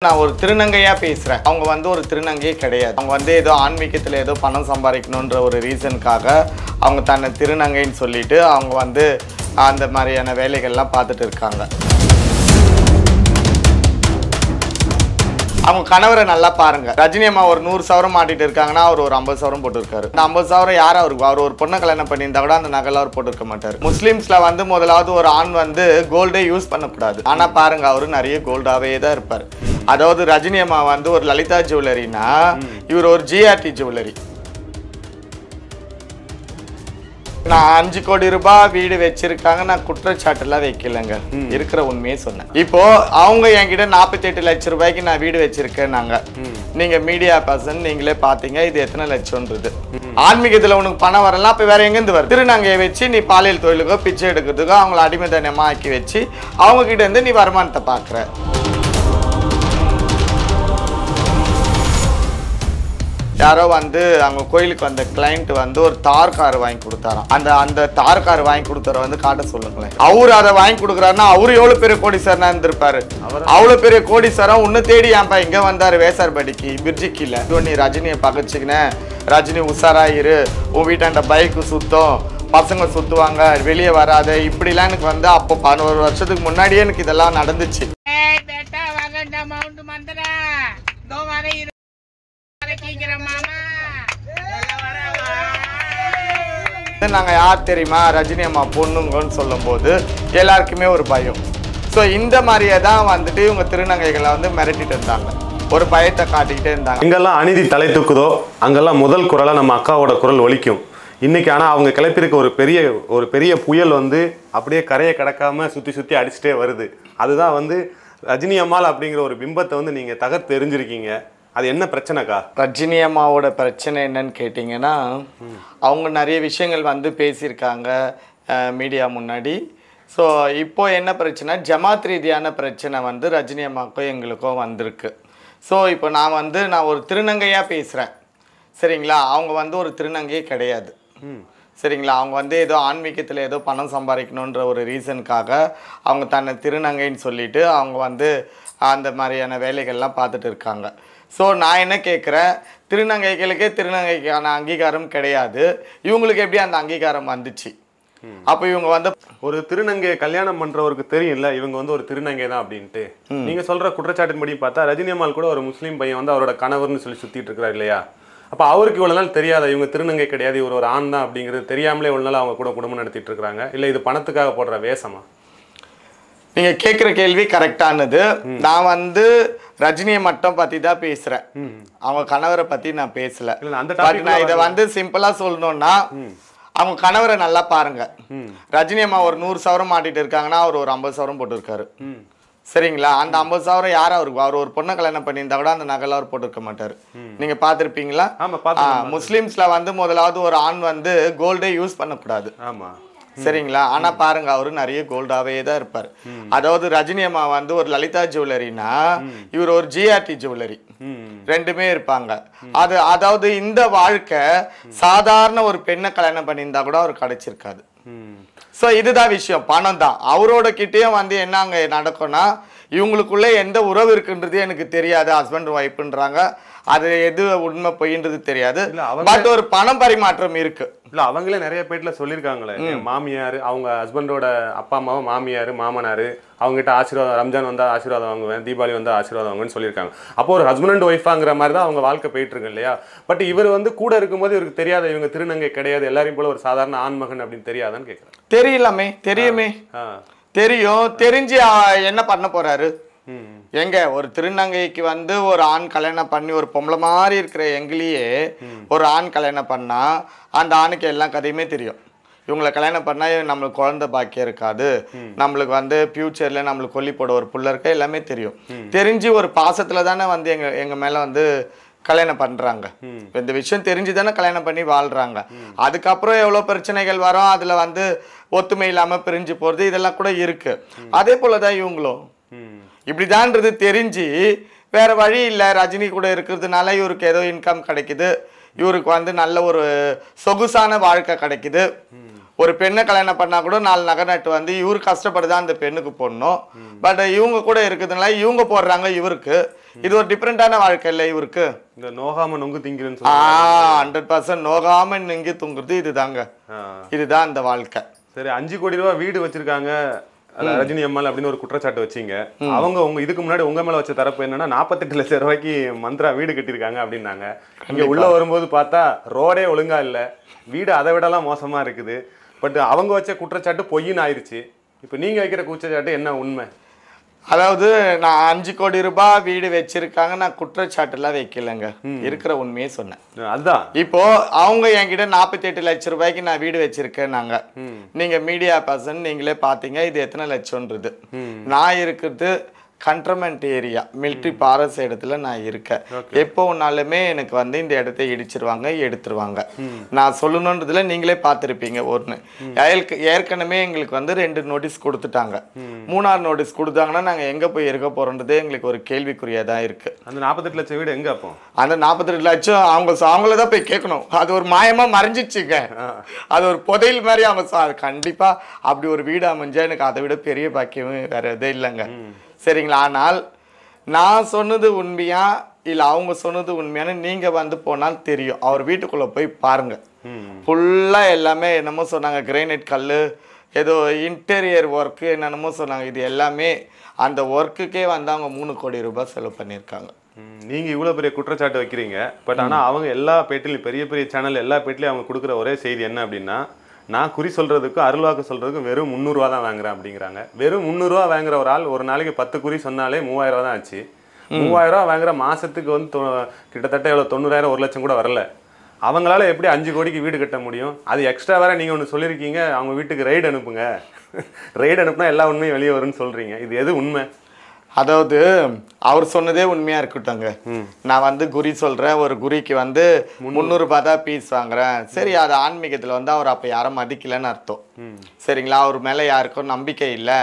நான் ஒரு திருநங்கையா பேசுறேன். அவங்க வந்து ஒரு திருநங்கையே கிடையாது. அவங்க வந்து ஏதோ ஆன்மீகத்துல ஏதோ பணம் சம்பாதிக்கணும்ன்ற ஒரு ரீசனுக்காக அவங்க தன்னை திருநங்கைன்னு சொல்லிட்டு அவங்க வந்து அந்த மாதிரியான வேலைகள்லாம் பார்த்துட்டு இருக்காங்க. அவங்க கணவரை நல்லா பாருங்க. ரஜினி அம்மா ஒரு 100 சவரம் மாட்டிட்டு இருக்காங்கன்னா அவர் ஒரு 50 சவரம் போட்டுருக்காரு. அந்த 50 சவரம் யார் அவருக்கு? அவர் ஒரு பொண்ணை கல்யாணம் பண்ணியிருந்தா கூட அந்த நகைலாம் அவர் போட்டுருக்க மாட்டார். முஸ்லீம்ஸ்ல வந்து முதலாவது ஒரு ஆண் வந்து கோல்டே யூஸ் பண்ணக்கூடாது. ஆனா பாருங்க அவரு நிறைய கோல்டாவே தான் இருப்பார். அதாவது ரஜினி அம்மா வந்து ஒரு லலிதா ஜுவல்லரினா இவர் ஒரு ஜிஆர்டி ஜுவல்லரி. நான் 5 கோடி ரூபாய் வீடு வச்சிருக்காங்க. நான் குற்றச்சாட்டுலாம் வைக்கலங்க, இருக்கிற உண்மையே சொன்னேன். இப்போ அவங்க என்கிட்ட 48 லட்சம் ரூபாய்க்கு நான் வீடு வச்சிருக்கேன். நீங்க மீடியா பர்சன் நீங்களே பாத்தீங்க இது எத்தனை லட்சம்ன்றது. ஆன்மீகத்துல உனக்கு பணம் வரலாம், அப்ப வேற எங்க இருந்து வருது? திருநங்கையை வச்சு நீ பாலியல் தொழிலுக்கோ பிச்சை எடுக்கிறதுக்கோ அவங்கள அடிமைத்தனமா ஆக்கி வச்சு அவங்க கிட்ட இருந்து நீ வருமானத்தை பாக்குற. யாரோ வந்து அவங்க கோயிலுக்கு வந்த கிளைண்ட் வந்து ஒரு தார் கார் வாங்கி கொடுத்தாராம். அந்த தார் கார் வாங்கி கொடுத்தவரை வந்து காட்ட சொல்லுங்களேன். அவரு அதை வாங்கி கொடுக்குறாருன்னா அவரு எவ்வளவு பெரிய கோடீஸ்வரனா இருந்திருப்பாரு. அவ்வளவு பெரிய கோடீஸ்வரம் உன்னை தேடி ஏன்பா இங்க வந்தாரு வேசார்படிக்கு பிரிட்ஜு கீழே. நீ ரஜினியை பகச்சுக்கின, ரஜினி உஷாராயிரு, உன் வீட்டாண்ட பைக்கு சுத்தம், பசங்க சுத்துவாங்க, வெளியே வராது, இப்படிலாம் எனக்கு வந்து அப்போ 11 வருஷத்துக்கு முன்னாடியே எனக்கு இதெல்லாம் நடந்துச்சு. நாங்க யார் தெரியுமா ரஜினி அம்மா பொண்ணுங்கன்னு சொல்லும் போது எல்லாருக்குமே ஒரு பயம். ஸோ இந்த மாதிரியே தான் வந்துட்டு இவங்க திருநங்கைகளை வந்து மிரட்டிட்டு இருந்தாங்க, ஒரு பயத்தை காட்டிக்கிட்டே இருந்தாங்க. எங்கெல்லாம் அநீதி தலை தூக்குதோ அங்கெல்லாம் முதல் குரலா நம்ம அக்காவோட குரல் ஒலிக்கும் இன்னைக்கு. ஆனால் அவங்க கிளப்பியிருக்க ஒரு பெரிய புயல் வந்து அப்படியே கரையை கடக்காம சுற்றி அடிச்சுட்டே வருது. அதுதான் வந்து ரஜினி அம்மாள் அப்படிங்கிற ஒரு பிம்பத்தை வந்து நீங்க தகர்த்து எறிஞ்சிருக்கீங்க. அது என்ன பிரச்சனைக்கா? ரஜினி அம்மாவோட பிரச்சனை என்னன்னு கேட்டிங்கன்னா, அவங்க நிறைய விஷயங்கள் வந்து பேசியிருக்காங்க மீடியா முன்னாடி. ஸோ இப்போ என்ன பிரச்சனை, ஜமாத் ரீதியான பிரச்சனை வந்து ரஜினி அம்மாவுக்கும் எங்களுக்கும் வந்திருக்கு. ஸோ இப்போ நான் ஒரு திருநங்கையாக பேசுகிறேன், சரிங்களா? அவங்க வந்து ஒரு திருநங்கையே கிடையாது, சரிங்களா? அவங்க வந்து ஏதோ ஆன்மீகத்தில் ஏதோ பணம் சம்பாதிக்கணுன்ற ஒரு ரீசனுக்காக அவங்க தன்னை திருநங்கைன்னு சொல்லிட்டு அவங்க வந்து அந்த மாதிரியான வேலைகள்லாம் பார்த்துட்டு இருக்காங்க. ஸோ நான் என்ன கேட்குறேன், திருநங்கைகளுக்கே திருநங்கைக்கான அங்கீகாரம் கிடையாது, இவங்களுக்கு எப்படி அந்த அங்கீகாரம் வந்துச்சு? அப்போ இவங்க வந்து ஒரு திருநங்கையை கல்யாணம் பண்றவருக்கு தெரியும்ல இவங்க வந்து ஒரு திருநங்கை தான் அப்படின்ட்டு. நீங்க சொல்ற குற்றச்சாட்டின்படி பார்த்தா ரஜினி அம்மாள் கூட ஒரு முஸ்லீம் பையன் வந்து அவரோட கணவர்னு சொல்லி சுத்திட்டு இருக்கிறார் இல்லையா? அப்போ அவருக்கு இவ்வளவு நாள் தெரியாத இவங்க திருநங்கை கிடையாது, இவர் ஒரு ஆண் தான் அப்படிங்கிறது தெரியாமலே இவ்வளவு நாள் அவங்க கூட குடும்பம் நடத்திட்டு இருக்காங்க. இல்லை இது பணத்துக்காக போடுற வேஷமா? நீங்க கேட்குற கேள்வி கரெக்டானது. நான் வந்து ரஜினியை மட்டும் பத்தி தான் பேசுறேன், அவங்க கணவரை பத்தி நான் பேசல. நான் இதை வந்து சிம்பிளா சொல்லணும்னா அவங்க கணவரை நல்லா பாருங்க. ரஜினி அம்மா ஒரு 100 சவரம் மாட்டிட்டு இருக்காங்கன்னா அவர் ஒரு 50 சவரம் போட்டுருக்காரு, சரிங்களா? அந்த 50 சவரம் யார் அவருக்கு? அவர் ஒரு பொண்ணை கல்யாணம் பண்ணியிருந்தா கூட அந்த நகைலாம் அவர் போட்டுருக்க மாட்டாரு. நீங்க பாத்திருப்பீங்களா? முஸ்லிம்ஸ்ல வந்து முதலாவது ஒரு ஆண் வந்து கோல்டே யூஸ் பண்ணக்கூடாது, சரிங்களா? ஆனா பாருங்க அவரு நிறைய கோல்டாவே தான் இருப்பார். அதாவது ரஜினி அம்மா வந்து ஒரு லலிதா ஜுவல்லரினா இவர் ஒரு ஜிஆர்டி ஜுவல்லரி, ரெண்டுமே இருப்பாங்க. அதாவது இந்த வாழ்க்கை சாதாரண ஒரு பெண்ணை கல்யாணம் பண்ணியிருந்தா கூட அவர் கிடைச்சிருக்காது. ஸோ இதுதான் விஷயம், பணம் தான். அவரோட கிட்டேயும் வந்து என்ன அங்கே நடக்கும்னா இவங்களுக்குள்ள எந்த உறவு இருக்குன்றதே எனக்கு தெரியாது, ஹஸ்பண்ட் ஒய்ஃப்ன்றாங்க, அது எது உண்மை பொய்ன்றது தெரியாது. பட் ஒரு பணம் பரிமாற்றம் இருக்கு. இல்ல அவங்களே நிறைய பேர்ல சொல்லியிருக்காங்களே, மாமியார் அவங்க ஹஸ்பண்டோட அப்பா அம்மாவும் மாமியார் மாமனார் அவங்ககிட்ட ஆசீர்வாதம், ரம்ஜான் வந்தா ஆசீர்வாதம் வாங்குவேன், தீபாவளி வந்தா ஆசீர்வாதம் வாங்குவேன்னு சொல்லியிருக்காங்க. அப்போ ஒரு ஹஸ்பண்ட் அண்ட் ஒய்ஃபாங்கிற மாதிரி தான் அவங்க வாழ்க்கை போயிட்டு இருக்கு இல்லையா? பட் இவர் வந்து கூட இருக்கும்போது இவருக்கு தெரியாத இவங்க திருநங்கை கிடையாது, எல்லாரையும் போல ஒரு சாதாரண ஆண்மகன் அப்படின்னு தெரியாதான்னு கேட்குறேன். தெரியலாமே, தெரியுமே, தெரியும். தெரிஞ்சு என்ன பண்ண போறாரு? எங்க ஒரு திருநங்கைக்கு வந்து ஒரு ஆண் கல்யாணம் பண்ணி ஒரு பொம்பளை மாதிரி இருக்கிற எங்களையே ஒரு ஆண் கல்யாணம் பண்ணா அந்த ஆணுக்கு எல்லா கதையுமே தெரியும். இவங்களை கல்யாணம் பண்ணா நம்மளுக்கு குழந்தை பாக்கியம் இருக்காது, நம்மளுக்கு வந்து ஃபியூச்சர்ல நம்மளுக்கு கொல்லி போட ஒரு புள்ள இருக்க, எல்லாமே தெரியும். தெரிஞ்சு ஒரு பாசத்துல தானே வந்து எங்க மேல வந்து கல்யாணம் பண்றாங்க. இந்த விஷயம் தெரிஞ்சுதானே கல்யாணம் பண்ணி வாழ்றாங்க. அதுக்கப்புறம் எவ்வளவு பிரச்சனைகள் வரும், அதுல வந்து ஒத்துமை இல்லாம பிரிஞ்சு போறது இதெல்லாம் கூட இருக்கு. அதே போலதான் இவங்களும் இப்படிதான்றது தெரிஞ்சு வேற வழி இல்லை, ரஜினி கூட இருக்கிறதுனால இவருக்கு ஏதோ இன்கம் கிடைக்குது, இவருக்கு வந்து நல்ல ஒரு சொகுசான வாழ்க்கை கிடைக்குது, ஒரு பெண்ணை கல்யாணம் பண்ணா கூட 4 நகை நட்டு வந்து இவரு கஷ்டப்படுதான் அந்த பெண்ணுக்கு போடணும். பட் இவங்க கூட இருக்குதுனால இவங்க போடுறாங்க இவருக்கு. இது ஒரு டிஃப்ரெண்டான வாழ்க்கை இல்லை இவருக்கு. இந்த நோகாம நொங்கு திங்கிறேன்னு 100% நோகாம நொங்கி தூங்குறது இதுதாங்க. இதுதான் அந்த வாழ்க்கை. சரி, 5 கோடி ரூபாய் வீடு வச்சிருக்காங்க ரஜினி அம்மாள் அப்படின்னு ஒரு குற்றச்சாட்டு வச்சீங்க. அவங்க உங்க இதுக்கு முன்னாடி உங்க மேல வச்ச தரப்பு என்னன்னா 48 லட்சம் ரூபாய்க்கு மந்த்ரா வீடு கட்டியிருக்காங்க அப்படின்னாங்க. இங்க உள்ள வரும்போது பார்த்தா ரோடே ஒழுங்கா இல்ல, வீடு அதை விடலாம் மோசமா இருக்குது. பட் அவங்க வச்ச குற்றச்சாட்டு பொய்ன்னு ஆயிடுச்சு. இப்ப நீங்க வைக்கிற குற்றச்சாட்டு என்ன உண்மை? அதாவது நான் 5 கோடி ரூபாய் வீடு வச்சிருக்காங்க, நான் குற்றச்சாட்டுலாம் வைக்கலங்க, இருக்கிற உண்மையே சொன்னேன். அதுதான் இப்போ அவங்க என்கிட்ட 48 லட்சம் ரூபாய்க்கு நான் வீடு வச்சிருக்கேன். நீங்க மீடியா பர்சன் நீங்களே பாத்தீங்க இது எத்தனை லட்சம்ன்றது. நான் இருக்கிறது கண்ட்ரமெண்ட் ஏரியா, மிலிட்ரி பாரஸ் இடத்துல நான் இருக்கேன். எப்போ ஒன்னாலுமே எனக்கு வந்து இந்த இடத்த இடிச்சிருவாங்க, எடுத்துருவாங்க. நான் சொல்லணுன்றதுல நீங்களே பார்த்துருப்பீங்க. ஒன்று ஏற்கனவே எங்களுக்கு வந்து 2 நோட்டீஸ் கொடுத்துட்டாங்க. 3ஆவது நோட்டீஸ் கொடுத்தாங்கன்னா நாங்கள் எங்கே போய் இருக்க போகிறோன்றதே எங்களுக்கு ஒரு கேள்விக்குறியாக தான் இருக்கு. அந்த 48 லட்சம் வீடு எங்கே அப்போ? அந்த 48 லட்சம் அவங்கள தான் போய் கேட்கணும். அது ஒரு மாயமாக மறைஞ்சிச்சுங்க. அது ஒரு புதையல் மாதிரி அவங்க கண்டிப்பாக அப்படி ஒரு வீடு அமைஞ்சா எனக்கு அதை விட பெரிய பாக்கியமே வேற எதுவும் இல்லைங்க. சரிங்களா? ஆனால் நான் சொன்னது உண்மையா இல்லை அவங்க சொன்னது உண்மையான நீங்கள் வந்து போனால் தெரியும். அவர் வீட்டுக்குள்ளே போய் பாருங்க. ஃபுல்லாக எல்லாமே என்னமோ சொன்னாங்க, கிரைனைட் கல், ஏதோ இன்டீரியர் ஒர்க்கு என்னென்னமோ சொன்னாங்க. இது எல்லாமே அந்த ஒர்க்குக்கே வந்து அவங்க 3 கோடி ரூபாய் செலவு பண்ணியிருக்காங்க. நீங்கள் இவ்வளோ பெரிய குற்றச்சாட்டு வைக்கிறீங்க. பட் ஆனால் அவங்க எல்லா பேட்டிலையும் பெரிய பெரிய சேனல் எல்லா பேட்டிலையும் அவங்க கொடுக்குற ஒரே செய்தி என்ன அப்படின்னா, நான் குறி சொல்கிறதுக்கும் அருள்வாக்கு சொல்கிறதுக்கும் வெறும் 300 ரூபா தான் வாங்குறேன் அப்படிங்கிறாங்க. வெறும் 300 ரூபா வாங்குற ஒரு ஆள் ஒரு நாளைக்கு 10 குறி சொன்னாலே 3000 ரூபா தான் ஆச்சு. 3000 ரூபா வாங்குற மாதத்துக்கு வந்து கிட்டத்தட்ட எவ்வளோ 90,000 1 லட்சம் கூட வரல. அவங்களால எப்படி 5 கோடிக்கு வீடு கட்ட முடியும்? அது எக்ஸ்ட்ரா வேற நீங்கள் ஒன்று சொல்லியிருக்கீங்க, அவங்க வீட்டுக்கு ரைடு அனுப்புங்க, ரைடு அனுப்புனா எல்லா உண்மையும் வெளியே வரும்னு சொல்கிறீங்க. இது எது உண்மை? அதாவது அவர் சொன்னதே உண்மையா இருக்கட்டும்ங்க. நான் வந்து குறி சொல்றேன், ஒரு குறிக்கு வந்து 300 ரூபாய் தான் பீஸ் வாங்குறேன். சரி, அது ஆன்மீகத்துல வந்து அவர் அப்ப யாரும் மதிக்கலன்னு அர்த்தம். சரிங்களா? அவர் மேல யாருக்கும் நம்பிக்கை இல்லை,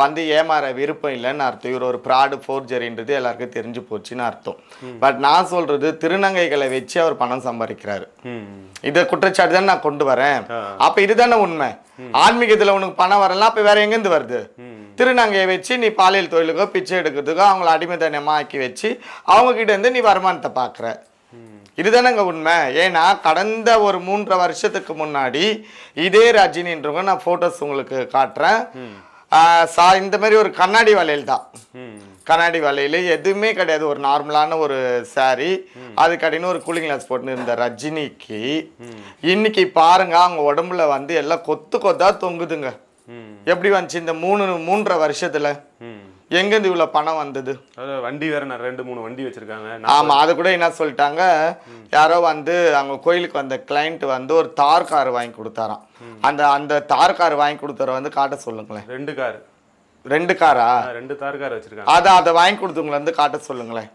வந்து ஏமாற விருப்பம் இல்லைன்னு அர்த்தம். இவர் ஒரு ஃப்ராடு ஃபோர்ஜரின்றது எல்லாருக்கும் தெரிஞ்சு போச்சுன்னு அர்த்தம். பட் நான் சொல்றது திருநங்கைகளை வச்சு அவர் பணம் சம்பாதிக்கிறாரு. இதை குற்றச்சாட்டு தான் நான் கொண்டு வரேன். அப்ப இதுதானே உண்மை. ஆன்மீகத்துல உனக்கு பணம் வரலாம், அப்ப வேற எங்கேருந்து வருது? திருநங்கையை வச்சு நீ பாலியல் தொழிலுக்கோ பிச்சை எடுக்கிறதுக்கோ அவங்கள அடிமைத்தனமா ஆக்கி வச்சு அவங்க கிட்ட இருந்து நீ வருமானத்தை பார்க்குற. இதுதானங்க உண்மை. ஏன்னா கடந்த ஒரு 3.5 வருஷத்துக்கு முன்னாடி இதே ரஜினின்றவங்க, நான் போட்டோஸ் உங்களுக்கு காட்டுறேன், இந்த மாதிரி ஒரு கண்ணாடி வளையல் தான். கண்ணாடி வலையில எதுவுமே கிடையாது, ஒரு நார்மலான ஒரு சாரி, அதுக்கு அடின்னு ஒரு கூலிங் கிளாஸ் போட்டு இருந்த ரஜினிக்கு இன்னைக்கு பாருங்க அவங்க உடம்புல வந்து எல்லாம் கொத்து கொத்தா தொங்குதுங்க. எப்படி வந்துச்சு இந்த 3.5 வருஷத்துல? எங்கேருந்து இவ்வளவு பணம் வந்தது? வண்டி வேற 2-3 வண்டி வச்சிருக்காங்க. ஆமா, அது கூட என்ன சொல்லிட்டாங்க, யாரோ வந்து அவங்க கோயிலுக்கு வந்த கிளைண்ட் வந்து ஒரு தார் கார் வாங்கி கொடுத்தாராம். அந்த தார் கார் வாங்கி கொடுத்தவரை வந்து காட்ட சொல்லுங்களேன். 2 கார். 2 காரா? 2 தார் கார் வச்சிருக்காங்க. அதை வாங்கி கொடுத்தவங்களை வந்து காட்ட சொல்லுங்களேன்.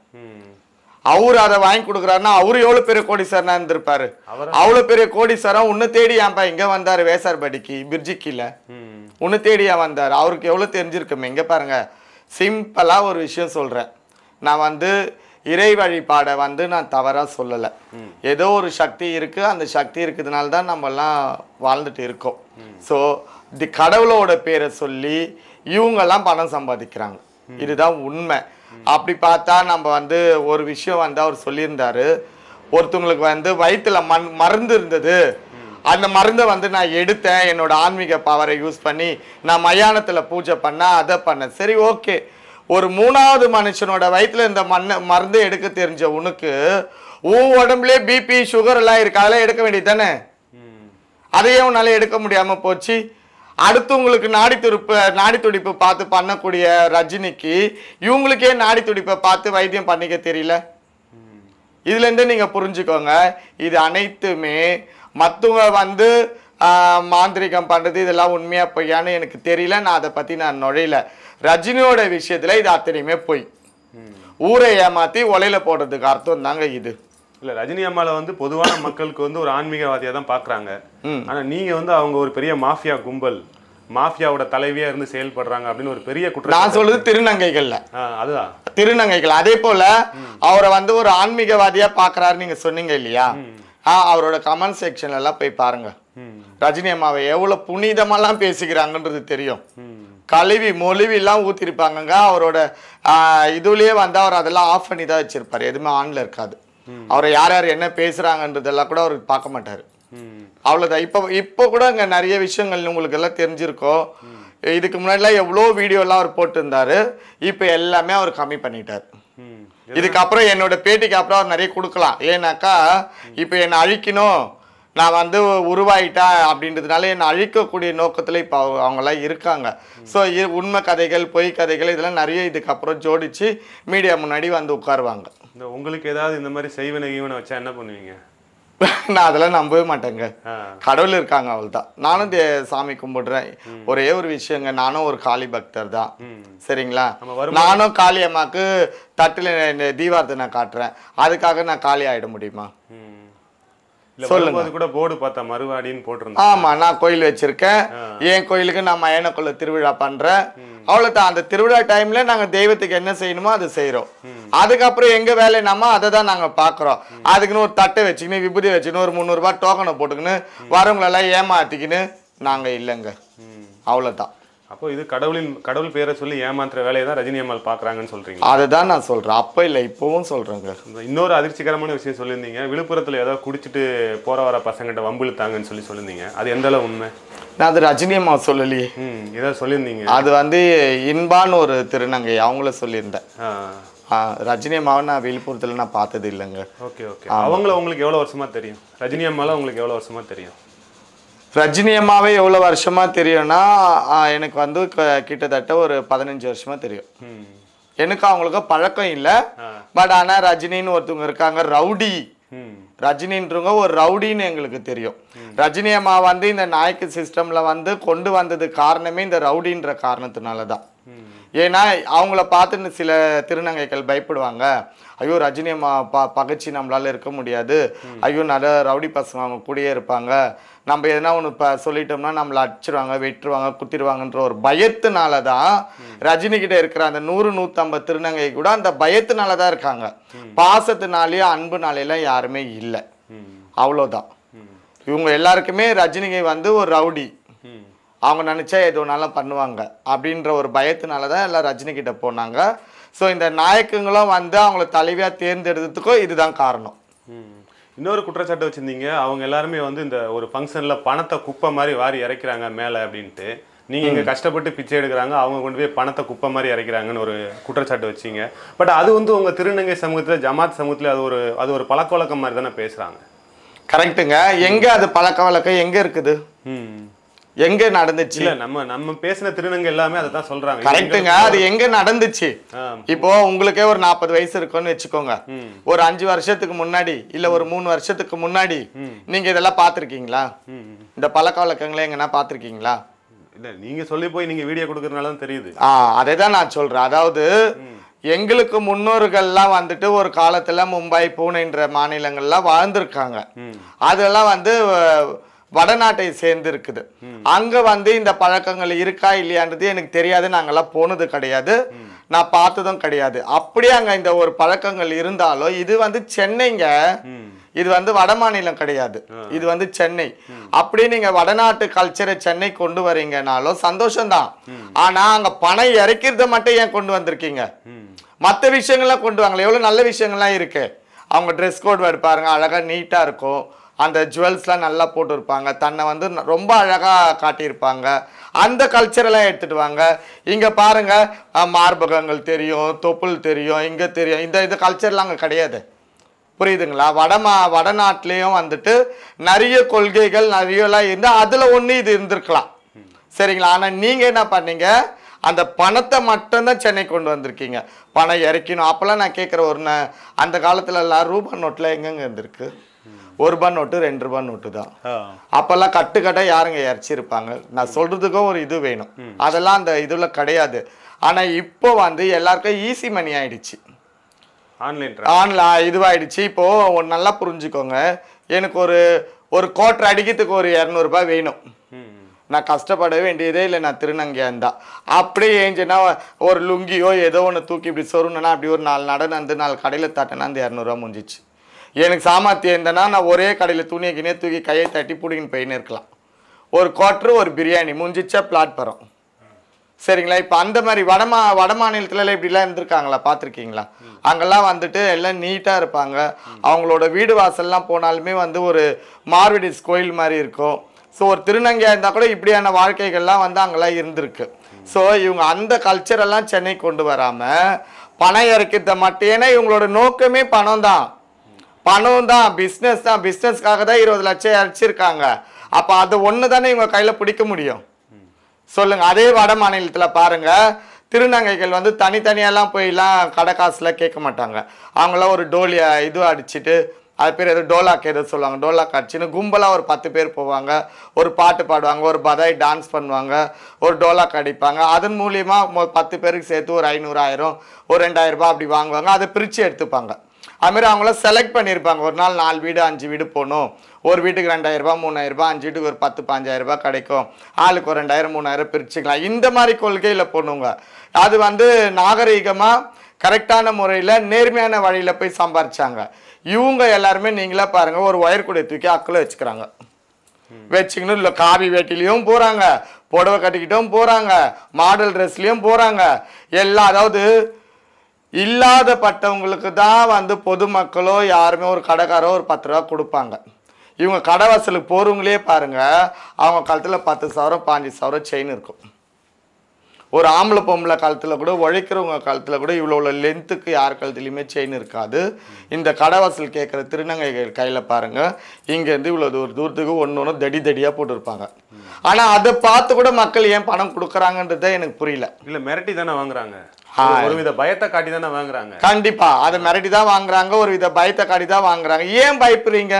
அவரு அதை வாங்கி கொடுக்குறாருன்னா அவரு எவ்வளவு பெரிய கோடீஸ்வரனா இருந்திருப்பாரு. அவ்வளவு பெரிய கோடீஸ்வரம் உன்னை தேடி ஏன்பா இங்க வந்தாரு? வேசார்படிக்கு பிர்ஜிக்கில உன்னை தேடியா வந்தாரு? அவருக்கு எவ்வளவு தெரிஞ்சிருக்குமே. இங்க பாருங்க, சிம்பிளா ஒரு விஷயம் சொல்றேன். நான் வந்து இறை வழிபாடை வந்து நான் தவறா சொல்லலை. ஏதோ ஒரு சக்தி இருக்கு, அந்த சக்தி இருக்குதுனால தான் நம்ம எல்லாம் வாழ்ந்துட்டு இருக்கோம். ஸோ கடவுளோட பேரை சொல்லி இவங்கெல்லாம் பணம் சம்பாதிக்கிறாங்க. இதுதான் உண்மை. அப்படி பார்த்தா நம்ம வந்து ஒரு விஷயம் வந்து அவர் சொல்லியிருந்தாரு, ஒருத்தவங்களுக்கு வந்து வயிற்றுல மருந்து இருந்தது, அந்த மருந்தை வந்து நான் எடுத்தேன், என்னோட ஆன்மீக பவரை யூஸ் பண்ணி நான் மயானத்தில் பூஜை பண்ணேன், அதை பண்ணேன். சரி, ஓகே. ஒரு 3ஆவது மனுஷனோட வயிற்றுல இந்த மருந்தை எடுக்க தெரிஞ்ச உனக்கு உன் உடம்புலேயே பிபி சுகர் எல்லாம் இருக்கு, அதெல்லாம் எடுக்க வேண்டியது தானே? அதையே உன்னால எடுக்க முடியாம போச்சு. அடுத்தவங்களுக்கு நாடி துடிப்பு பார்த்து பண்ணக்கூடிய ரஜினிக்கு இவங்களுக்கே நாடி துடிப்பை பார்த்து வைத்தியம் பண்ணிக்க தெரியல. இதுல இருந்து நீங்க புரிஞ்சுக்கோங்க, இது அனைத்துமே மற்றவங்க வந்து மாந்திரிகம் பண்றது இதெல்லாம் உண்மையா பொய்யான்னு எனக்கு தெரியல. நான் அதை பத்தி நான் நுழையில. ரஜினியோட விஷயத்துல இது அத்தனையுமே போய் ஊரை ஏமாத்தி ஒலையில போடுறதுக்கு அர்த்தம் தாங்க இது. இல்ல, ரஜினி அம்மாவை வந்து பொதுவான மக்களுக்கு வந்து ஒரு ஆன்மீகவாதியா தான் பாக்குறாங்க. ஆனா நீங்க வந்து அவங்க ஒரு பெரிய மாஃபியா கும்பல், மாஃபியாவோட தலைவியா இருந்து செயல்படுறாங்க அப்படின்னு ஒரு பெரிய குற்றம். நான் சொல்றது திருநங்கைகள்ல. அதுதான் திருநங்கைகள். அதே போல அவரை வந்து ஒரு ஆன்மீகவாதியா பாக்குறாரு நீங்க சொன்னீங்க இல்லையா? அவரோட கமெண்ட் செக்ஷன்ல எல்லாம் போய் பாருங்க. ரஜினி அம்மாவை எவ்வளோ புனிதமெல்லாம் பேசிக்கிறாங்கன்றது தெரியும். கழுவி மொழிவிலாம் ஊற்றிருப்பாங்கங்க. அவரோட இதுலேயே வந்து அவர் அதெல்லாம் ஆஃப் பண்ணி தான் வச்சிருப்பார், எதுவுமே ஆன்ல இருக்காது. அவரை யார் யார் என்ன பேசுகிறாங்கன்றதெல்லாம் கூட அவருக்கு பார்க்க மாட்டார். அவ்வளோதான். இப்போ கூட அங்கே நிறைய விஷயங்கள் உங்களுக்கு எல்லாம் தெரிஞ்சிருக்கோம். இதுக்கு முன்னாடிலாம் எவ்வளோ வீடியோலாம் அவர் போட்டிருந்தாரு, இப்போ எல்லாமே அவர் கம்மி பண்ணிட்டார். இதுக்கப்புறம் என்னோட பேட்டிக்கு அப்புறம் அவர் நிறைய கொடுக்கலாம். ஏன்னாக்கா இப்போ என்னை அழிக்கணும், நான் வந்து உருவாயிட்டேன் அப்படின்றதுனால என்னை அழிக்கக்கூடிய நோக்கத்தில் இப்போ அவங்களாம் இருக்காங்க. ஸோ உண்மை கதைகள் பொய் கதைகள் இதெல்லாம் நிறைய இதுக்கப்புறம் ஜோடிச்சு மீடியா முன்னாடி வந்து உட்காருவாங்க. இந்த உங்களுக்கு ஏதாவது இந்த மாதிரி செய்வனை ஈவனை வச்சா என்ன பண்ணுவீங்க? நான் அதெல்லாம் நம்பவே மாட்டேங்க. கடவுள் இருக்காங்க, அவள் தான். நானும் சாமி கும்பிடுறேன். ஒரே ஒரு விஷயங்க, நானும் ஒரு காளி பக்தர் தான். சரிங்களா? நானும் காளி அம்மாக்கு தட்டில் தீபாரத்தை காட்டுறேன். அதுக்காக நான் காளி ஆயிட முடியுமா? சொல்லுங்க. கூட போர்டு பார்த்தா மறுவாடின்னு போட்டிருந்தேன். ஆமா, நான் கோயில் வச்சிருக்கேன். என் கோயிலுக்கு நான் மயனக்குள்ள திருவிழா பண்றேன். அவ்வளவுதான். அந்த திருவிழா டைம்ல நாங்க தெய்வத்துக்கு என்ன செய்யணுமோ அதை செய்யறோம். அதுக்கப்புறம் எங்க வேலை நம்ம அதை தான் நாங்க பாக்குறோம். அதுக்குன்னு ஒரு தட்டை வச்சுக்கின்னு விபூதி வச்சுக்கின்னு ஒரு 300 ரூபாய் டோக்கனை போட்டுக்கின்னு வரவங்களெல்லாம் ஏமாத்திக்கின்னு நாங்க இல்லைங்க. அவ்வளவுதான். அப்போ இது கடவுள் பேரை சொல்லி ஏமாத்துற வேலையை தான் ரஜினி அம்மாள் பாக்குறாங்கன்னு சொல்றீங்க? அதுதான் நான் சொல்றேன். அப்ப இல்லை, இப்பவும் சொல்றேங்க. இன்னொரு அதிர்ச்சிகரமான விஷயம் சொல்லியிருந்தீங்க, விழுப்புரத்துல ஏதோ குடிச்சிட்டு போற வர பசங்கிட்ட வம்பிழுத்தாங்கன்னு சொல்லியிருந்தீங்க. அது எந்த அளவு உண்மை? நான் அது ரஜினி அம்மா சொல்லலையே. ஏதாவது சொல்லியிருந்தீங்க. அது வந்து இன்பான்னு ஒரு திருநங்கை, அவங்கள சொல்லியிருந்தேன். ரஜினி அம்மாவை நான் விழுப்புரத்துல நான் பார்த்தது இல்லைங்க. Okay okay. அவங்கள உங்களுக்கு எவ்வளவு வருஷமா தெரியும்? ரஜினி அம்மால உங்களுக்கு எவ்வளவு வருஷமா தெரியும்? ரஜினி அம்மாவே எவ்வளோ வருஷமா தெரியும்னா எனக்கு வந்து கிட்டத்தட்ட ஒரு 15 வருஷமா தெரியும். எனக்கு அவங்களுக்கு பழக்கம் இல்லை. பட் ஆனால் ரஜினின்னு ஒருத்தவங்க இருக்காங்க, ரவுடி. ரஜினின்றவங்க ஒரு ரவுடின்னு எங்களுக்கு தெரியும். ரஜினி அம்மா வந்து இந்த நாயக்கு சிஸ்டம்ல வந்து கொண்டு வந்தது காரணமே இந்த ரவுடின்ற காரணத்தினால தான். ஏன்னா அவங்கள பார்த்து சில திருநங்கைகள் பயப்படுவாங்க. ஐயோ ரஜினி அம்மா பகச்சி நம்மளால இருக்க முடியாது, ஐயோ நிறைய ரவுடி பசங்க அவங்க கூடயே இருப்பாங்க, நம்ம எதனா ஒன்று சொல்லிட்டோம்னா நம்மளை அடிச்சிருவாங்க, வெட்டுருவாங்க, குத்திடுவாங்கன்ற ஒரு பயத்தினால தான் ரஜினி கிட்ட இருக்கிற அந்த 100-150 திருநங்கை கூட அந்த பயத்தினால தான் இருக்காங்க. பாசத்தினாலேயோ அன்புனாலேலாம் யாருமே இல்லை. அவ்வளோதான். இவங்க எல்லாருக்குமே ரஜினிகை வந்து ஒரு ரவுடி, அவங்க நினச்சா எதுனாலும் பண்ணுவாங்க அப்படின்ற ஒரு பயத்தினால தான் எல்லாம் ரஜினி கிட்ட போனாங்க. ஸோ இந்த நாயக்குங்களும் வந்து அவங்கள தலைவியாக தேர்ந்தெடுத்ததுக்கும் இதுதான் காரணம். இன்னொரு குற்றச்சாட்டு வச்சுருந்தீங்க, அவங்க எல்லாருமே வந்து இந்த ஒரு ஃபங்க்ஷனில் பணத்தை குப்பை மாதிரி வாரி இறைக்கிறாங்க மேலே அப்படின்ட்டு. நீங்கள் இங்கே கஷ்டப்பட்டு பிச்சை எடுக்கிறாங்க, அவங்க கொண்டு போய் பணத்தை குப்பை மாதிரி இறைக்கிறாங்கன்னு ஒரு குற்றச்சாட்டு வச்சிங்க. பட் அது வந்து உங்கள் திருநங்கை சமூகத்தில், ஜமாத் சமூகத்தில் அது ஒரு பழக்க வழக்கம் மாதிரி தானே பேசுகிறாங்க. கரெக்டுங்க. எங்கே அது பழக்க வழக்கம் எங்கே இருக்குது? எங்க நடந்துச்சு? இல்ல நம்ம பேசின திருநங்கை எல்லாமே அதை தான் சொல்றாங்க. கரெக்ட்டுங்க. அது எங்க நடந்துச்சு? இப்போ உங்களுக்கே ஒரு 40 வயசு இருக்குன்னு வச்சுக்கோங்க. ஒரு 5 வருஷத்துக்கு முன்னாடி இல்ல ஒரு 3 வருஷத்துக்கு முன்னாடி நீங்க இதெல்லாம் பாத்திருக்கீங்களா? இந்த பழக்க வழக்கங்களை எங்கன்னா பாத்திருக்கீங்களா? இல்ல, நீங்க சொல்லி போய் நீங்க வீடியோ கொடுக்கறதுனால தான் தெரியுது. அதேதான் நான் சொல்றேன். அதாவது எங்களுக்கு முன்னோர்கள்லாம் வந்துட்டு ஒரு காலத்துல மும்பை, பூனேன்ற மாநிலங்கள்லாம் வாழ்ந்திருக்காங்க. அதெல்லாம் வந்து வடநாட்டை சேர்ந்து இருக்குது. அங்க வந்து இந்த பழக்கங்கள் இருக்கா இல்லையான்றது எனக்கு தெரியாது. நாங்கெல்லாம் போனது கிடையாது, நான் பார்த்ததும் கிடையாது. அப்படியே அங்க இந்த ஒரு பழக்கங்கள் இருந்தாலும் இது வந்து சென்னைங்க, இது வந்து வட மாநிலம் கிடையாது, இது வந்து சென்னை. அப்படியே நீங்க வடநாட்டு கல்ச்சரை சென்னை கொண்டு வரீங்கனாலும் சந்தோஷம்தான். ஆனா அங்க பணம் இறக்கிறத மட்டும் ஏன் கொண்டு வந்திருக்கீங்க? மற்ற விஷயங்கள்லாம் கொண்டு வாங்கல. எவ்வளவு நல்ல விஷயங்கள்லாம் இருக்கு. அவங்க ட்ரெஸ் கோட் எடுப்பாருங்க, அழகா நீட்டா இருக்கும். அந்த ஜுவல்ஸ்லாம் நல்லா போட்டுருப்பாங்க, தன்னை வந்து ரொம்ப அழகாக காட்டியிருப்பாங்க. அந்த கல்ச்சரெல்லாம் எடுத்துகிட்டு வாங்க. இங்கே பாருங்கள், மார்பகங்கள் தெரியும், தொப்புள் தெரியும், இங்கே தெரியும். இந்த கல்ச்சர்லாம் அங்கே கிடையாது. புரியுதுங்களா? வடநாட்டிலையும் வந்துட்டு நிறைய கொள்கைகள் நிறையலாம் இருந்தால் அதில் ஒன்று இது இருந்திருக்கலாம். சரிங்களா? ஆனால் நீங்கள் என்ன பண்ணீங்க? அந்த பணத்தை மட்டும்தான் சென்னை கொண்டு வந்திருக்கீங்க. பணம் இறக்கணும். அப்போல்லாம் நான் கேட்குற அந்த காலத்துலலாம் ரூபாய் நோட்டில் எங்கெங்கே இருந்திருக்கு? 1 ரூபாய் நோட்டு, 2 ரூபாய் நோட்டு தான். அப்பெல்லாம் கட்டுக்கட்டை யாருங்க இறச்சிருப்பாங்க? நான் சொல்றதுக்கும் ஒரு இது வேணும். அதெல்லாம் அந்த இதுல கிடையாது. ஆனா இப்போ வந்து எல்லாருக்கும் ஈஸி மணி ஆயிடுச்சு, ஆன்லைன் இதுவாயிடுச்சு. இப்போ நல்லா புரிஞ்சுக்கோங்க. எனக்கு ஒரு கோட்டை அடிக்கிறதுக்கு ஒரு 200 ரூபாய் வேணும். நான் கஷ்டப்பட வேண்டியதே இல்லை, நான் திருநங்கையா இருந்தா. அப்படியே ஏஞ்சுன்னா ஒரு லுங்கியோ ஏதோ ஒன்று தூக்கி இப்படி சொருணுன்னா அப்படி ஒரு 4 நடந்து 4 கடையில் தட்டினா அந்த 200 ரூபா முடிஞ்சிச்சு. எனக்கு சாமர்த்தியம் இருந்தேன்னா நான் ஒரே கடையில் துணியை தூக்கி கையை தட்டி பிடிக்கின்னு போயின்னு இருக்கலாம். ஒரு குவார்ட்ரு ஒரு பிரியாணி முடிஞ்சிச்சா பிளாட்பரம். சரிங்களா? இப்போ அந்த மாதிரி வட மாநிலத்துல இப்படிலாம் இருந்திருக்காங்களா, பார்த்துருக்கீங்களா? அங்கெல்லாம் வந்துட்டு எல்லாம் நீட்டாக இருப்பாங்க. அவங்களோட வீடு வாசல்லாம் போனாலுமே வந்து ஒரு மார்வடிஸ் கோயில் மாதிரி இருக்கும். ஸோ ஒரு திருநங்கையாக இருந்தால் கூட இப்படியான வாழ்க்கைகள்லாம் வந்து அங்கெல்லாம் இருந்திருக்கு. ஸோ இவங்க அந்த கல்ச்சரெல்லாம் சென்னை கொண்டு வராமல் பணம் இறக்கிறத மட்டும், ஏன்னா இவங்களோட நோக்கமே பணம் தான், பிஸ்னஸ் தான். பிஸ்னஸ்க்காக தான் 20 லட்சம் இறச்சிருக்காங்க. அப்போ அது ஒன்று தானே இவங்க கையில் பிடிக்க முடியும், சொல்லுங்க. அதே வட மாநிலத்தில் பாருங்க, திருநங்கைகள் வந்து தனித்தனியெல்லாம் போயெல்லாம் கடை காசுலாம் கேட்க மாட்டாங்க. அவங்களாம் ஒரு டோலியா இது அடிச்சுட்டு, அது பேர் ஏதோ டோலாக் ஏதோ சொல்லுவாங்க, டோலாக் அடிச்சுன்னு கும்பலாக ஒரு 10 பேர் போவாங்க, ஒரு பாட்டு பாடுவாங்க, ஒரு பதாய் டான்ஸ் பண்ணுவாங்க, ஒரு டோலாக் அடிப்பாங்க. அதன் மூலியமாக 10 பேருக்கு சேர்த்து ஒரு 500, 1000, ஒரு 2000 ரூபாய் அப்படி வாங்குவாங்க. அதை பிரித்து எடுத்துப்பாங்க. அதுமாதிரி அவங்களாம் செலக்ட் பண்ணியிருப்பாங்க. ஒரு நாள் 4 வீடு 5 வீடு போகணும், ஒரு வீட்டுக்கு 2000 ரூபாய் 3000 ரூபாய், 5 வீட்டுக்கு ஒரு 10 15,000 ரூபாய் கிடைக்கும், ஆளுக்கு ஒரு 2000 3000 பிரிச்சுக்கலாம். இந்த மாதிரி கொள்கையில் போகணுங்க. அது வந்து நாகரீகமாக கரெக்டான முறையில் நேர்மையான வழியில் போய் சம்பாரிச்சாங்க. இவங்க எல்லாருமே நீங்களே பாருங்க, ஒரு ஒயர் கூடை தூக்கி அக்கில் வச்சுக்கிறாங்க, வச்சுக்கணும். இல்லை காவி வேட்டிலையும் போகிறாங்க, புடவை கட்டிக்கிட்டும் போகிறாங்க, மாடல் ட்ரெஸ்லையும் போகிறாங்க. எல்லாம் அதாவது இல்லாதப்பட்டவங்களுக்கு தான் வந்து பொதுமக்களோ யாருமே ஒரு கடைக்காரோ ஒரு 10 ரூபா கொடுப்பாங்க. இவங்க கடை வாசலுக்கு போகிறவங்களே பாருங்க, அவங்க காலத்தில் 10,000 15,000 செயின் இருக்கும். ஒரு ஆம்பளை பொம்பளை காலத்தில் கூட, உழைக்கிறவங்க காலத்தில் கூட இவ்வளோ லென்த்துக்கு யார் காலத்துலையுமே செயின் இருக்காது. இந்த கடைவாசல் கேட்குற திருநங்கைகள் கையில் பாருங்கள், இங்கேருந்து இவ்வளோ தூரத்துக்கு ஒன்று தடியாக போட்டுருப்பாங்க. ஆனால் அதை பார்த்து கூட மக்கள் ஏன் பணம் கொடுக்குறாங்கன்றதே எனக்கு புரியல. இல்லை மிரட்டி தானே வாங்குறாங்க, ஒரு வித பயத்தை காட்டி தானே வாங்குறாங்க. கண்டிப்பா அதை மிரட்டி தான் வாங்குறாங்க, ஒரு வித பயத்தை காட்டி தான் வாங்குறாங்க. ஏன் பயப்படுறீங்க,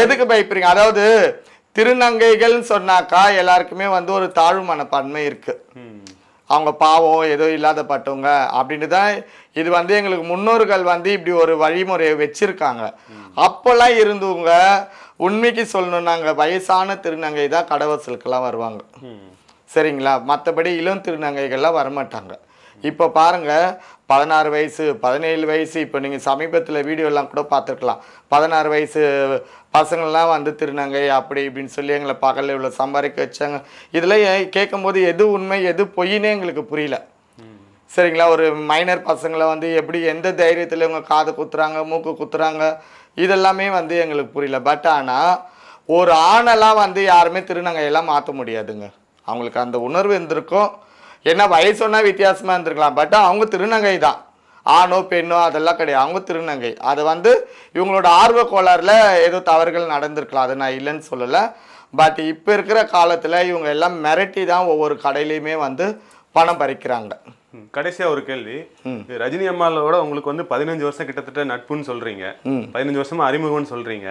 எதுக்கு பயப்படுறீங்க? அதாவது திருநங்கைகள் சொன்னாக்கா எல்லாருக்குமே வந்து ஒரு தாழ்வு மனப்பான்மை இருக்கு. அவங்க பாவம் ஏதோ இல்லாதப்பட்டவங்க அப்படின்னு தான். இது வந்து எங்களுக்கு முன்னோர்கள் வந்து இப்படி ஒரு வழிமுறையை வச்சிருக்காங்க. அப்போல்லாம் இருந்தவங்க உண்மைக்கு சொல்லணும்னாங்க, வயசான திருநங்கை தான் கடவாசலுக்கெல்லாம் வருவாங்க, சரிங்களா? மற்றபடி இளம் திருநங்கைகள்லாம் வரமாட்டாங்க. இப்போ பாருங்க, 16 வயசு 17 வயசு, இப்போ நீங்கள் சமீபத்தில் வீடியோலாம் கூட பார்த்துருக்கலாம், 16 வயசு பசங்கள்லாம் வந்து திருநங்கை அப்படி இப்படின்னு சொல்லி எங்களை பகலில் இவ்வளோ சம்பாதிக்க வச்சாங்க. இதில் கேட்கும்போது எது உண்மை எது பொய்னே எங்களுக்கு புரியல, சரிங்களா? ஒரு மைனர் பசங்களை வந்து எப்படி எந்த தைரியத்தில் இவங்க காது குத்துறாங்க, மூக்கு குத்துறாங்க, இதெல்லாமே வந்து எங்களுக்கு புரியல. பட் ஆனால் ஒரு ஆணெல்லாம் வந்து யாருமே திருநங்கையெல்லாம் மாற்ற முடியாதுங்க. அவங்களுக்கு அந்த உணர்வு இருந்திருக்கும், என்ன வயசுன்னா வித்தியாசமாக இருந்திருக்கலாம், பட் அவங்க திருநங்கை தான். ஆணோ பெண்ணோ அதெல்லாம் கிடையாது, அவங்க திருநங்கை. அது வந்து இவங்களோட ஆர்வ கோளாறுல ஏதோ தவறுகள் நடந்திருக்கலாம், அது நான் இல்லைன்னு சொல்லலை. பட் இப்போ இருக்கிற காலத்தில் இவங்க எல்லாம் மிரட்டி தான் ஒவ்வொரு கடையிலையுமே வந்து பணம் பறிக்கிறாங்க. கடைசியா ஒரு கேள்வி, ரஜினி அம்மாவோட உங்களுக்கு வந்து 15 வருஷம் கிட்டத்தட்ட நட்புன்னு சொல்றீங்க, 15 வருஷமா அறிமுகம்னு சொல்றீங்க.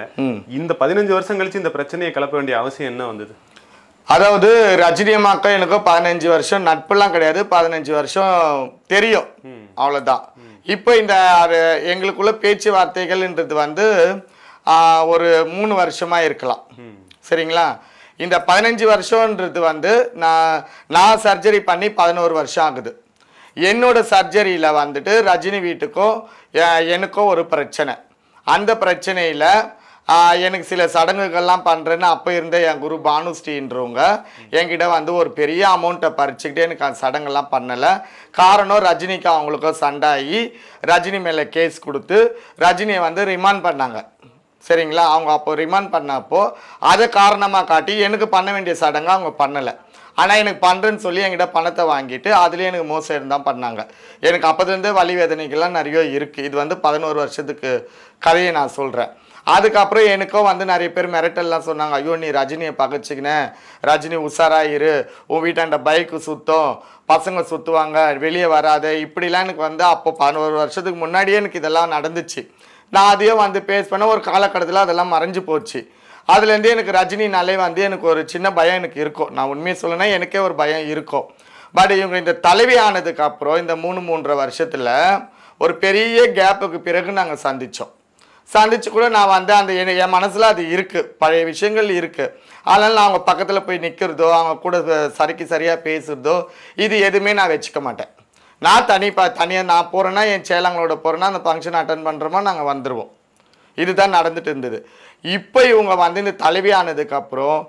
இந்த 15 வருஷம் கழிச்சு இந்த பிரச்சனையை கிளப்ப வேண்டிய அவசியம் என்ன வந்தது? அதாவது ரஜினி அம்மாக்கா எனக்கு 15 வருஷம் நட்புலாம் கிடையாது, 15 வருஷம் தெரியும், அவ்வளோதான். இப்போ இந்த எங்களுக்குள்ள பேச்சுவார்த்தைகள்ன்றது வந்து ஒரு 3 வருஷமா இருக்கலாம், சரிங்களா? இந்த 15 வருஷம்ன்றது வந்து நான் சர்ஜரி பண்ணி 11 வருஷம் ஆகுது. என்னோட சர்ஜரியில் வந்துட்டு ரஜினி வீட்டுக்கும் எனக்கும் ஒரு பிரச்சனை. அந்த பிரச்சனையில் எனக்கு சில சடங்குகள்லாம் பண்ணுறேன்னு அப்போ இருந்த என் குரு பானுஸ்ரீன்றவங்க என்கிட்ட வந்து ஒரு பெரிய அமௌண்ட்டை பறிச்சுக்கிட்டு எனக்கு அந்த சடங்கெல்லாம் பண்ணலை. காரணம் ரஜினிக்கு அவங்களுக்கும் சண்டாகி ரஜினி மேலே கேஸ் கொடுத்து ரஜினியை வந்து ரிமாண்ட் பண்ணாங்க, சரிங்களா? அவங்க அப்போ ரிமாண்ட் பண்ணப்போ அதை காரணமாக காட்டி எனக்கு பண்ண வேண்டிய சடங்கை அவங்க பண்ணலை. ஆனால் எனக்கு பண்ணுறேன்னு சொல்லி என்கிட்ட பணத்தை வாங்கிட்டு அதுலேயே எனக்கு மோசடி தான் பண்ணாங்க. எனக்கு அப்போதுலேருந்தே வலி வேதனைகள்லாம் நிறைய இருக்குது. இது வந்து 11 வருஷத்துக்கு கதையை நான் சொல்கிறேன். அதுக்கப்புறம் எனக்கும் வந்து நிறைய பேர் மிரட்டல்லாம் சொன்னாங்க, ஐயோ நீ ரஜினியை பகச்சிக்கினே, ரஜினி உஷாராக இரு, உன் வீட்டாண்ட பைக்கு சுத்தம், பசங்க சுற்றுவாங்க, வெளியே வராது, இப்படிலாம் எனக்கு வந்து அப்போ 11 வருஷத்துக்கு முன்னாடியே எனக்கு இதெல்லாம் நடந்துச்சு. நான் அதையும் வந்து பேஸ் பண்ண ஒரு காலகட்டத்தில் அதெல்லாம் மறைஞ்சு போச்சு. அதுலேருந்து எனக்கு ரஜினினாலே வந்து எனக்கு ஒரு சின்ன பயம் எனக்கு இருக்கும். நான் உண்மையை சொல்லணும்னா எனக்கே ஒரு பயம் இருக்கும். பட் இவங்க இந்த தலைவி ஆனதுக்கு அப்புறம் இந்த 3-3.5 வருஷத்தில் ஒரு பெரிய கேப்புக்கு பிறகு நாங்கள் சந்திச்சு கூட நான் வந்து அந்த என் மனசில் அது இருக்குது, பழைய விஷயங்கள் இருக்குது. அதனால் நான் அவங்க பக்கத்தில் போய் நிற்கிறதோ அவங்க கூட சரியாக பேசுகிறதோ இது எதுவுமே நான் வச்சுக்க மாட்டேன். நான் தனியாக நான் போகிறேன்னா என் சேலங்களோட போகிறேன்னா அந்த ஃபங்க்ஷன் அட்டன் பண்ணுறோமோ நாங்கள் வந்துடுவோம். இதுதான் நடந்துட்டு இருந்தது. இப்போ இவங்க வந்து இந்த தலைவியானதுக்கப்புறம்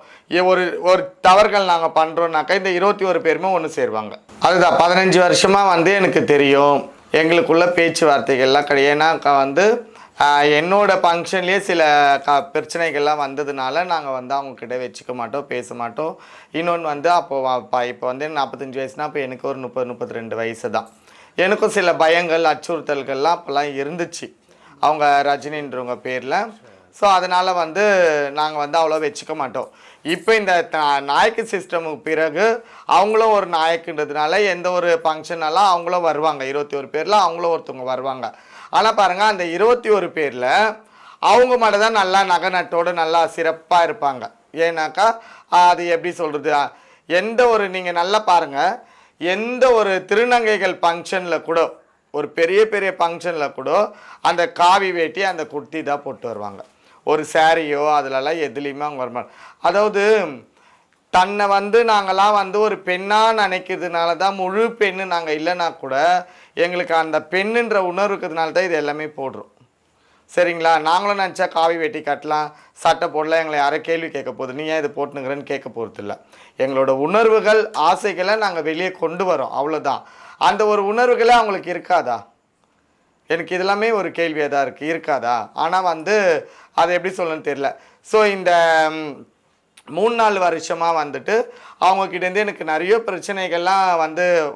ஒரு ஒரு தவறுகள் நாங்கள் பண்ணுறோம்னாக்கா இந்த 21 பேருமே ஒன்று சேருவாங்க. அதுதான் 15 வருஷமாக வந்து எனக்கு தெரியும் எங்களுக்குள்ள பேச்சுவார்த்தைகள்லாம் கிடையாது. ஏன்னா வந்து என்னோட ஃபங்க்ஷன்லேயே சில பிரச்சனைகள்லாம் வந்ததுனால நாங்கள் வந்து அவங்கக்கிட்ட வச்சுக்க மாட்டோம், பேச மாட்டோம். இன்னொன்று வந்து இப்போ வந்து 45 வயசுனா அப்போ எனக்கு ஒரு 30-32 வயசு தான். எனக்கும் சில பயங்கள் அச்சுறுத்தல்கள்லாம் அப்போல்லாம் இருந்துச்சு அவங்க ரஜினின்றவங்க பேரில். ஸோ அதனால் வந்து நாங்கள் வந்து அவ்வளோ வச்சுக்க மாட்டோம். இப்போ இந்த நாயக்கு சிஸ்டமுக்கு பிறகு அவங்களும் ஒரு நாயக்குன்றதுனால எந்த ஒரு ஃபங்க்ஷனெல்லாம் அவங்களும் வருவாங்க. 21 பேரில் அவங்களும் ஒருத்தவங்க வருவாங்க. ஆனால் பாருங்கள், அந்த 21 பேரில் அவங்க மட்டும் தான் நல்லா நகை நட்டோடு நல்லா சிறப்பாக இருப்பாங்க. ஏன்னாக்கா அது எப்படி சொல்கிறது, எந்த ஒரு நீங்கள் நல்லா பாருங்கள், எந்த ஒரு திருநங்கைகள் ஃபங்க்ஷனில் கூட ஒரு பெரிய பெரிய ஃபங்க்ஷனில் கூட அந்த காவி வேட்டி அந்த குர்த்தி தான் போட்டு வருவாங்க. ஒரு சாரியோ அதிலலாம் எதுலேயுமே அவங்க வரமாட்டாங்க. அதாவது தன்னை வந்து நாங்களாம் வந்து ஒரு பெண்ணாக நினைக்கிறதுனால தான் முழு பெண்ணு நாங்கள் இல்லைன்னா கூட எங்களுக்கு அந்த பெண்ணுன்ற உணர்வு இருக்கிறதுனால தான் இது எல்லாமே போடுறோம். சரிங்களா? நாங்களும் நினச்சா காவி வெட்டி கட்டலாம், சட்டை போடலாம், எங்களை யாரும் கேள்வி கேட்க போகுது, நீ ஏன் இது போட்டுனுங்கிறன்னு கேட்க போகிறது இல்லை. எங்களோட உணர்வுகள் ஆசைகளை நாங்கள் வெளியே கொண்டு வரோம், அவ்வளோதான். அந்த ஒரு உணர்வுகளே அவங்களுக்கு இருக்காதா? எனக்கு இதெல்லாமே ஒரு கேள்வியாக தான் இருக்குது, இருக்காதா? ஆனால் வந்து அதை எப்படி சொல்லணும்னு தெரியல. ஸோ இந்த 3-4 வருஷமாக வந்துட்டு அவங்கக்கிட்டேருந்து எனக்கு நிறைய பிரச்சனைகள்லாம்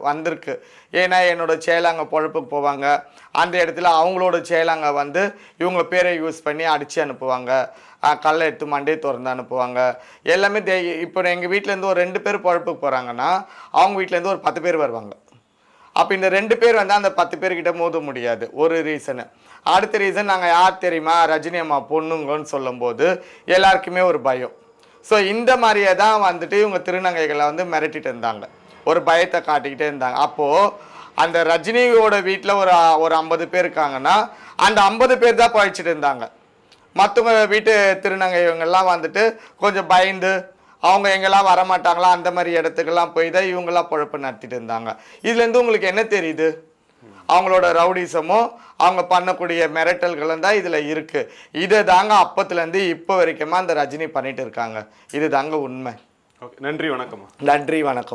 வந்திருக்கு. ஏன்னா என்னோடய சேலாங்க பொழப்புக்கு போவாங்க, அந்த இடத்துல அவங்களோட சேலாங்க வந்து இவங்க பேரை யூஸ் பண்ணி அடித்து அனுப்புவாங்க, கல்லை எடுத்து மண்டையை திறந்து அனுப்புவாங்க. எல்லாமே இப்போ எங்கள் வீட்டிலேருந்து ஒரு 2 பேர் பொழப்புக்கு போகிறாங்கன்னா அவங்க வீட்டிலேருந்து ஒரு 10 பேர் வருவாங்க. அப்போ இந்த 2 பேர் வந்து அந்த 10 பேர்கிட்ட மோத முடியாது, ஒரு ரீசனு. அடுத்த ரீசன், நாங்கள் யார் தெரியுமா, ரஜினி அம்மா பொண்ணுங்கன்னு சொல்லும்போது எல்லாருக்குமே ஒரு பயம். ஸோ இந்த மாதிரியே தான் வந்துட்டு இவங்க திருநங்கைகளை வந்து மிரட்டிட்டு இருந்தாங்க, ஒரு பயத்தை காட்டிக்கிட்டே இருந்தாங்க. அப்போது அந்த ரஜினியோட வீட்டில் ஒரு 50 பேர் இருக்காங்கன்னா அந்த 50 பேர் தான் பழிச்சிட்டு இருந்தாங்க. மற்றவங்க வீட்டு திருநங்கை இவங்கெல்லாம் வந்துட்டு கொஞ்சம் பயந்து அவங்க எங்கெல்லாம் வரமாட்டாங்களா அந்த மாதிரி இடத்துக்கெல்லாம் போய் தான் இவங்கெல்லாம் பொழப்பு நடத்திட்டு இருந்தாங்க. இதுலேருந்து உங்களுக்கு என்ன தெரியுது? அவங்களோட ரவுடிசமோ அவங்க பண்ணக்கூடிய மிரட்டல்களும் தான் இதில் இருக்குது. இதை தாங்க அப்பத்துலேருந்து இப்போ வரைக்குமா அந்த ரஜினி பண்ணிட்டு இருக்காங்க. இது தாங்க உண்மை. ஓகே, நன்றி, வணக்கம். நன்றி, வணக்கம்.